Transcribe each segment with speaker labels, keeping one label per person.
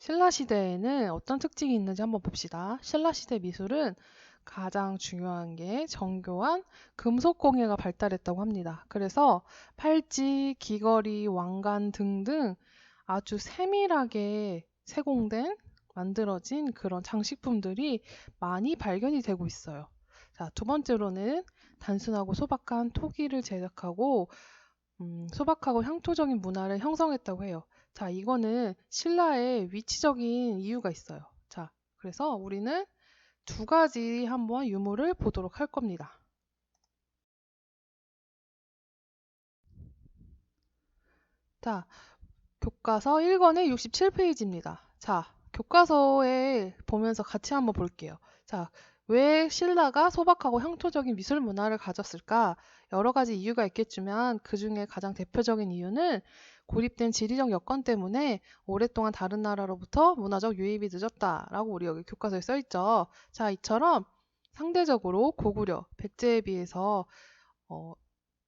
Speaker 1: 신라 시대에는 어떤 특징이 있는지 한번 봅시다. 신라 시대 미술은 가장 중요한 게 정교한 금속工예가 발달했다고 합니다. 그래서 팔찌, 귀걸이, 왕관 등등 아주 세밀하게 세공된 만들어진 그런 장식품들이 많이 발견이 되고 있어요. 자, 두 번째로는 단순하고 소박한 토기를 제작하고 소박하고 향토적인 문화를 형성했다고 해요. 자, 이거는 신라의 위치적인 이유가 있어요. 자, 그래서 우리는 두 가지 한번 유무를 보도록 할 겁니다. 자, 교과서 1권의 67페이지입니다. 자, 교과서에 보면서 같이 한번 볼게요. 자, 왜 신라가 소박하고 향토적인 미술 문화를 가졌을까? 여러 가지 이유가 있겠지만 그 중에 가장 대표적인 이유는 고립된 지리적 여건 때문에 오랫동안 다른 나라로부터 문화적 유입이 늦었다라고 우리 여기 교과서에 써 있죠. 자, 이처럼 상대적으로 고구려, 백제에 비해서 어,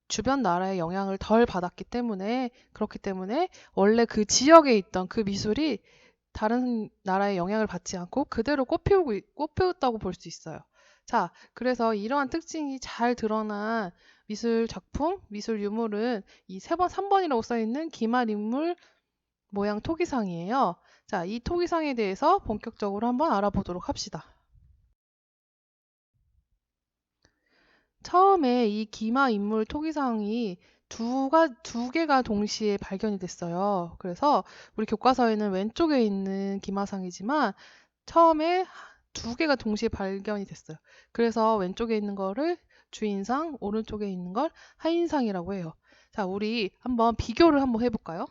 Speaker 1: 주변 나라의 영향을 덜 받았기 때문에 그렇기 때문에 원래 그 지역에 있던 그 미술이 다른 나라의 영향을 받지 않고 그대로 꽃피웠다고 볼 수 있어요. 자, 그래서 이러한 특징이 잘 드러난 미술 작품, 미술 유물은 이 3번이라고 써 있는 기말 인물 모양 토기상이에요. 자, 이 토기상에 대해서 본격적으로 한번 알아보도록 합시다. 처음에 이 기마 인물 토기상이 두 개가 동시에 발견이 됐어요. 그래서 우리 교과서에는 왼쪽에 있는 기마상이지만 처음에 두 개가 동시에 발견이 됐어요. 그래서 왼쪽에 있는 거를 주인상, 오른쪽에 있는 걸 하인상이라고 해요. 자, 우리 한번 비교를 한번 해볼까요?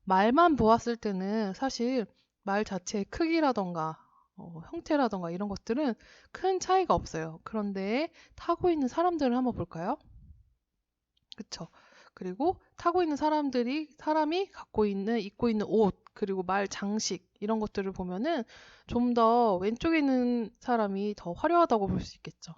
Speaker 1: 말만 보았을 때는 사실 말 자체의 크기라던가 형태라던가 이런 것들은 큰 차이가 없어요. 그런데 타고 있는 사람들을 한번 볼까요? 그쵸? 그리고 타고 있는 사람이 입고 있는 옷, 그리고 말 장식, 이런 것들을 보면은 좀 더 왼쪽에 있는 사람이 더 화려하다고 볼 수 있겠죠.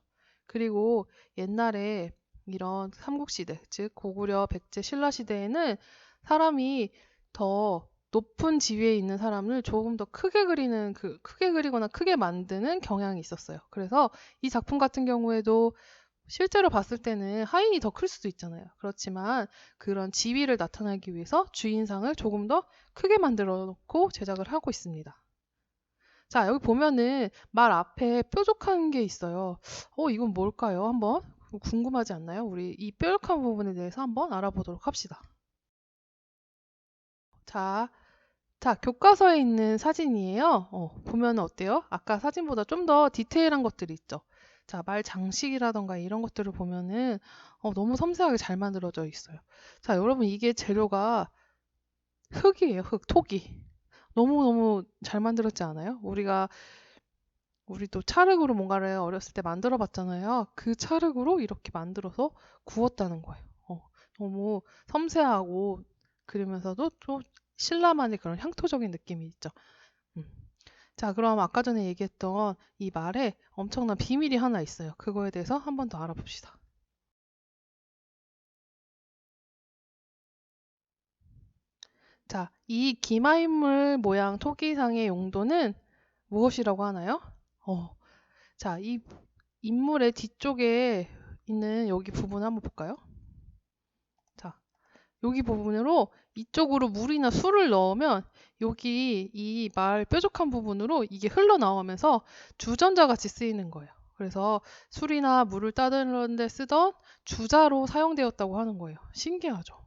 Speaker 1: 그리고 옛날에 이런 삼국시대, 즉 고구려, 백제, 신라 시대에는 사람이 더 높은 지위에 있는 사람을 조금 더 크게 그리거나 크게 만드는 경향이 있었어요. 그래서 이 작품 같은 경우에도 실제로 봤을 때는 하인이 더 클 수도 있잖아요. 그렇지만 그런 지위를 나타내기 위해서 주인상을 조금 더 크게 만들어 놓고 제작을 하고 있습니다. 자, 여기 보면은 말 앞에 뾰족한 게 있어요. 이건 뭘까요? 한번 궁금하지 않나요? 우리 이 뾰족한 부분에 대해서 한번 알아보도록 합시다. 자, 교과서에 있는 사진이에요. 보면 어때요? 아까 사진보다 좀 더 디테일한 것들이 있죠. 자, 말 장식이라던가 이런 것들을 보면은 너무 섬세하게 잘 만들어져 있어요. 자, 여러분 이게 재료가 흙이에요, 토기. 너무너무 잘 만들었지 않아요? 우리도 찰흙으로 뭔가를 어렸을 때 만들어 봤잖아요. 그 찰흙으로 이렇게 만들어서 구웠다는 거예요. 너무 섬세하고 그러면서도 좀 신라만의 그런 향토적인 느낌이 있죠. 음. 자, 그럼 아까 전에 얘기했던 이 말에 엄청난 비밀이 하나 있어요. 그거에 대해서 한 번 더 알아봅시다. 자, 이 기마인물 모양 토기상의 용도는 무엇이라고 하나요? 어, 자, 이 인물의 뒤쪽에 있는 여기 부분 한번 볼까요? 자, 여기 부분으로 이쪽으로 물이나 술을 넣으면 여기 이 말 뾰족한 부분으로 이게 흘러나오면서 주전자 같이 쓰이는 거예요. 그래서 술이나 물을 따르는 데 쓰던 주자로 사용되었다고 하는 거예요. 신기하죠?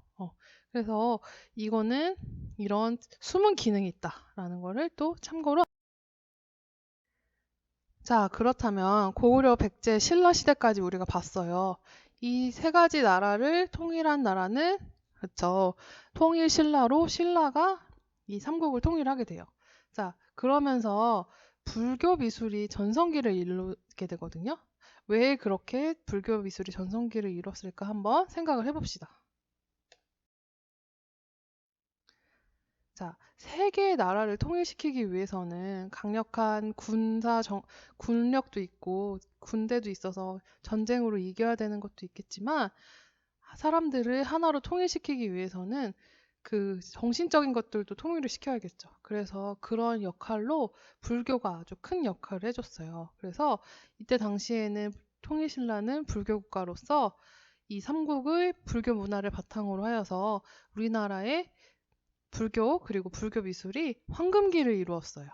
Speaker 1: 그래서 이거는 이런 숨은 기능이 있다라는 거를 또 참고로. 자, 그렇다면 고구려, 백제, 신라 시대까지 우리가 봤어요. 이 세 가지 나라를 통일한 나라는 그쵸. 통일 신라로 신라가 이 삼국을 통일하게 돼요. 자, 그러면서 불교 미술이 전성기를 이루게 되거든요. 왜 그렇게 불교 미술이 전성기를 이뤘을까 한번 생각을 해봅시다. 자, 세 개의 나라를 통일시키기 위해서는 강력한 군력도 있고 군대도 있어서 전쟁으로 이겨야 되는 것도 있겠지만 사람들을 하나로 통일시키기 위해서는 그 정신적인 것들도 통일을 시켜야겠죠. 그래서 그런 역할로 불교가 아주 큰 역할을 해줬어요. 그래서 이때 당시에는 통일신라는 불교 국가로서 이 삼국의 불교 문화를 바탕으로 하여서 우리나라의 불교 그리고 불교 미술이 황금기를 이루었어요.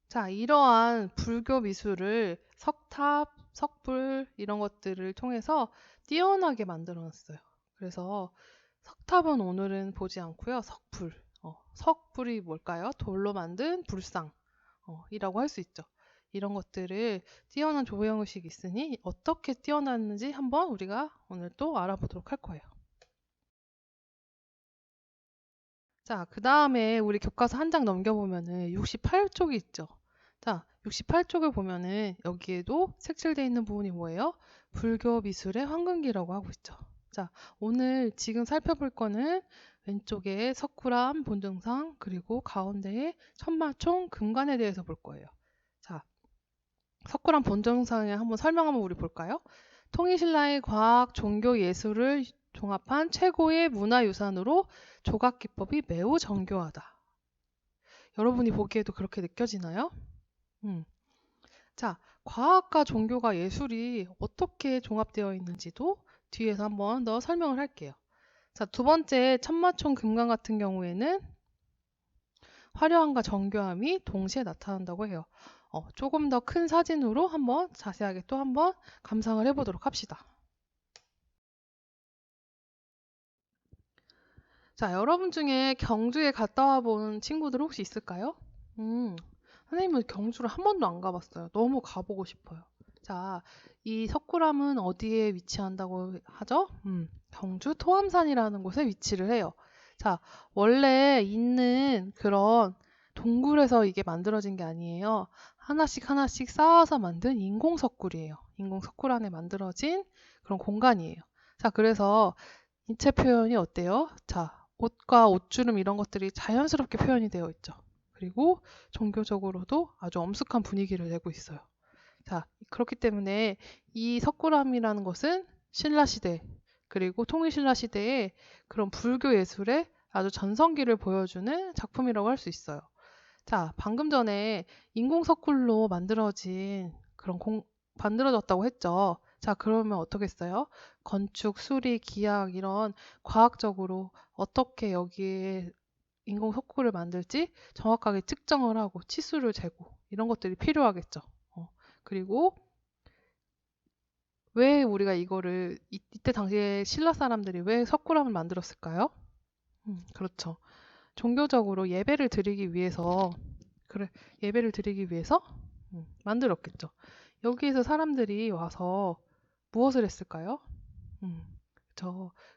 Speaker 1: 자, 이러한 불교 미술을 석탑, 석불 이런 것들을 통해서 뛰어나게 만들어 놨어요. 그래서 석탑은 오늘은 보지 않고요. 석불. 석불이 뭘까요? 돌로 만든 불상. 이라고 할 수 있죠. 이런 것들을 뛰어난 조형의식이 있으니 어떻게 뛰어났는지 한번 우리가 오늘 또 알아보도록 할 거예요. 자, 그 다음에 우리 교과서 한 장 넘겨보면은 68쪽이 있죠. 자, 68쪽을 보면은 여기에도 색칠되어 있는 부분이 뭐예요? 불교 미술의 황금기라고 하고 있죠. 자, 오늘 지금 살펴볼 거는 왼쪽에 석굴암 본등상 그리고 가운데에 천마총 금관에 대해서 볼 거예요. 자, 석굴암 본등상에 한번 설명 한번 우리 볼까요? 통일신라의 과학, 종교, 예술을 종합한 최고의 문화유산으로 조각 기법이 매우 정교하다. 여러분이 보기에도 그렇게 느껴지나요? 음. 자, 과학과 종교가 예술이 어떻게 종합되어 있는지도 뒤에서 한번 더 설명을 할게요. 자, 두 번째 천마총 금강 같은 경우에는 화려함과 정교함이 동시에 나타난다고 해요. 조금 더 큰 사진으로 한번 자세하게 또 한번 감상을 해보도록 합시다. 자, 여러분 중에 경주에 갔다 와본 친구들 혹시 있을까요? 음, 선생님은 경주를 한 번도 안 가봤어요. 너무 가보고 싶어요. 자, 이 석굴암은 어디에 위치한다고 하죠? 경주 토암산이라는 곳에 위치를 해요. 자, 원래 있는 그런 동굴에서 이게 만들어진 게 아니에요. 하나씩 하나씩 쌓아서 만든 인공 석굴이에요. 인공 석굴 안에 만들어진 그런 공간이에요. 자, 그래서 인체 표현이 어때요? 자, 옷과 옷주름 이런 것들이 자연스럽게 표현이 되어 있죠. 그리고 종교적으로도 아주 엄숙한 분위기를 내고 있어요. 자, 그렇기 때문에 이 석굴암이라는 것은 신라시대 그리고 통일신라시대의 그런 불교 예술의 아주 전성기를 보여주는 작품이라고 할 수 있어요. 자, 방금 전에 인공석굴로 만들어진 만들어졌다고 했죠. 자, 그러면 어떻겠어요? 건축, 수리, 기약 이런 과학적으로 어떻게 여기에 인공석굴을 만들지 정확하게 측정을 하고 치수를 재고 이런 것들이 필요하겠죠. 그리고 왜 우리가 이거를 이때 당시에 신라 사람들이 왜 석굴암을 만들었을까요? 그렇죠. 종교적으로 예배를 드리기 위해서 그래, 예배를 드리기 위해서 만들었겠죠. 여기에서 사람들이 와서 무엇을 했을까요? 음,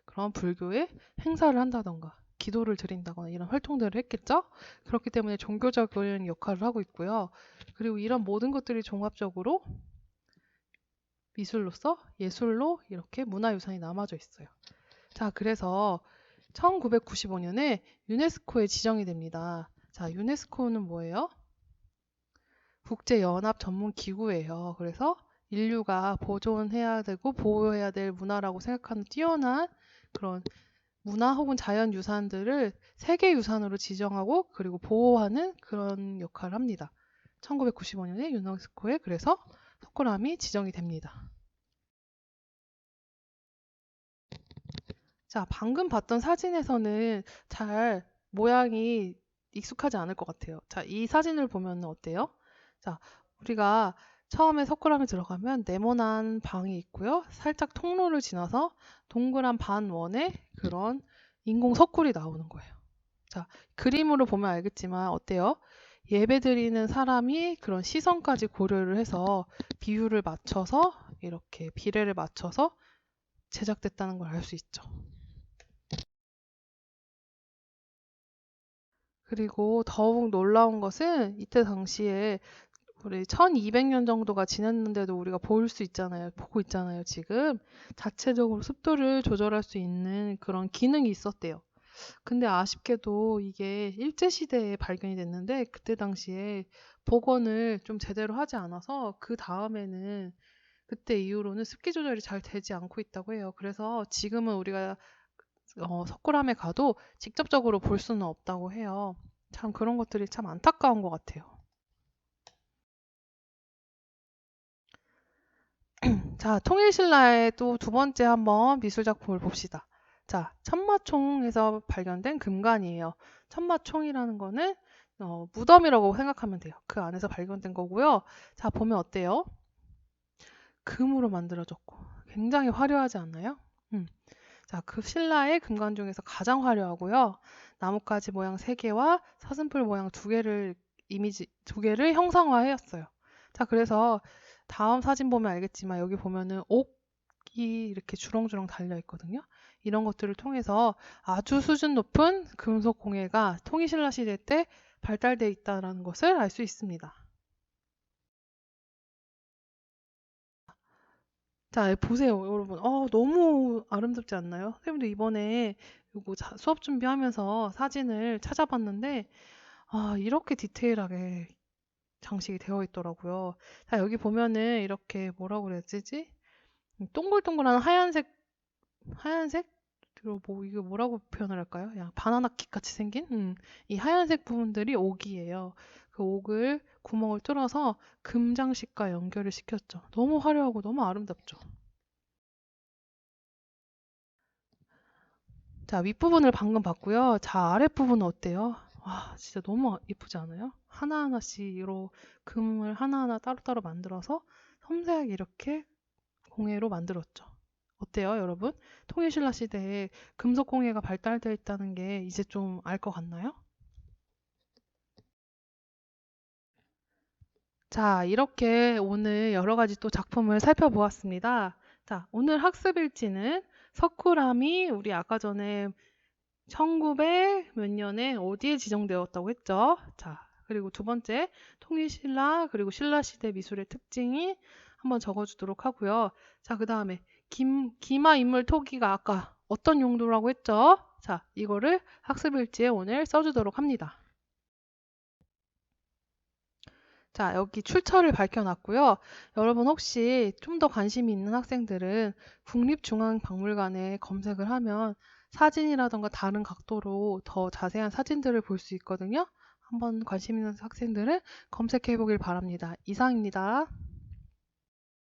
Speaker 1: 그런 불교의 행사를 한다던가 기도를 드린다거나 이런 활동들을 했겠죠. 그렇기 때문에 종교적인 역할을 하고 있고요. 그리고 이런 모든 것들이 종합적으로 미술로서 예술로 이렇게 문화유산이 남아져 있어요. 자, 그래서 1995년에 유네스코에 지정이 됩니다. 자, 유네스코는 뭐예요? 국제연합 전문 기구예요. 그래서 인류가 보존해야 되고 보호해야 될 문화라고 생각하는 뛰어난 그런 문화 혹은 자연유산들을 세계유산으로 지정하고 그리고 보호하는 그런 역할을 합니다. 1995년에 유네스코에 그래서 석굴암이 지정이 됩니다. 자, 방금 봤던 사진에서는 잘 모양이 익숙하지 않을 것 같아요. 자, 이 사진을 보면 어때요? 자, 우리가 처음에 석굴암에 들어가면 네모난 방이 있고요. 살짝 통로를 지나서 동그란 반원의 그런 인공 석굴이 나오는 거예요. 자, 그림으로 보면 알겠지만 어때요? 예배드리는 사람이 그런 시선까지 고려를 해서 비율을 맞춰서 이렇게 비례를 맞춰서 제작됐다는 걸 알 수 있죠. 그리고 더욱 놀라운 것은 이때 당시에 우리 1200년 정도가 지났는데도 우리가 볼 수 있잖아요. 보고 있잖아요, 지금. 자체적으로 습도를 조절할 수 있는 그런 기능이 있었대요. 근데 아쉽게도 이게 일제시대에 발견이 됐는데 그때 당시에 복원을 좀 제대로 하지 않아서 그 다음에는 그때 이후로는 습기 조절이 잘 되지 않고 있다고 해요. 그래서 지금은 우리가 석굴암에 가도 직접적으로 볼 수는 없다고 해요. 참 그런 것들이 참 안타까운 것 같아요. 자, 통일신라의 또 두 번째 한번 미술 작품을 봅시다. 자, 천마총에서 발견된 금관이에요. 천마총이라는 거는 무덤이라고 생각하면 돼요. 그 안에서 발견된 거고요. 자, 보면 어때요? 금으로 만들어졌고 굉장히 화려하지 않나요? 음. 자, 그 신라의 금관 중에서 가장 화려하고요. 나뭇가지 모양 3개와 사슴뿔 모양 2개를 이미지 2개를 형상화하였어요. 자, 그래서 다음 사진 보면 알겠지만 여기 보면은 옥이 이렇게 주렁주렁 달려 있거든요. 이런 것들을 통해서 아주 수준 높은 금속 공예가 통일신라 시대 때 발달돼 있다는 것을 알 수 있습니다. 자, 보세요, 여러분. 너무 아름답지 않나요? 선생님도 이번에 이거 수업 준비하면서 사진을 찾아봤는데, 이렇게 디테일하게 장식이 되어 있더라고요. 자, 여기 보면은 이렇게 뭐라고 그래야 되지? 동글동글한 하얀색? 뭐, 이거 뭐라고 표현을 할까요? 그냥 바나나 킥 같이 생긴? 이 하얀색 부분들이 옥이에요. 그 옥을 구멍을 뚫어서 금장식과 연결을 시켰죠. 너무 화려하고 너무 아름답죠. 자, 윗부분을 방금 봤고요. 자, 아랫부분은 어때요? 와, 진짜 너무 예쁘지 않아요? 하나하나씩으로 금을 하나하나 따로따로 만들어서 섬세하게 이렇게 공예로 만들었죠. 어때요, 여러분? 통일신라 시대에 금속 공예가 발달되어 있다는 게 이제 좀 알 것 같나요? 자, 이렇게 오늘 여러 가지 또 작품을 살펴보았습니다. 자, 오늘 학습 일지는 석굴암이 우리 아까 전에 1900 몇 년에 어디에 지정되었다고 했죠? 자, 그리고 두 번째, 통일신라, 그리고 신라시대 미술의 특징이 한번 적어주도록 하고요. 자, 그 다음에 기마 인물 토기가 아까 어떤 용도라고 했죠? 자, 이거를 학습일지에 오늘 써주도록 합니다. 자, 여기 출처를 밝혀놨고요. 여러분 혹시 좀 더 관심이 있는 학생들은 국립중앙박물관에 검색을 하면 사진이라던가 다른 각도로 더 자세한 사진들을 볼 수 있거든요. 한번 관심 있는 학생들은 검색해 보길 바랍니다. 이상입니다.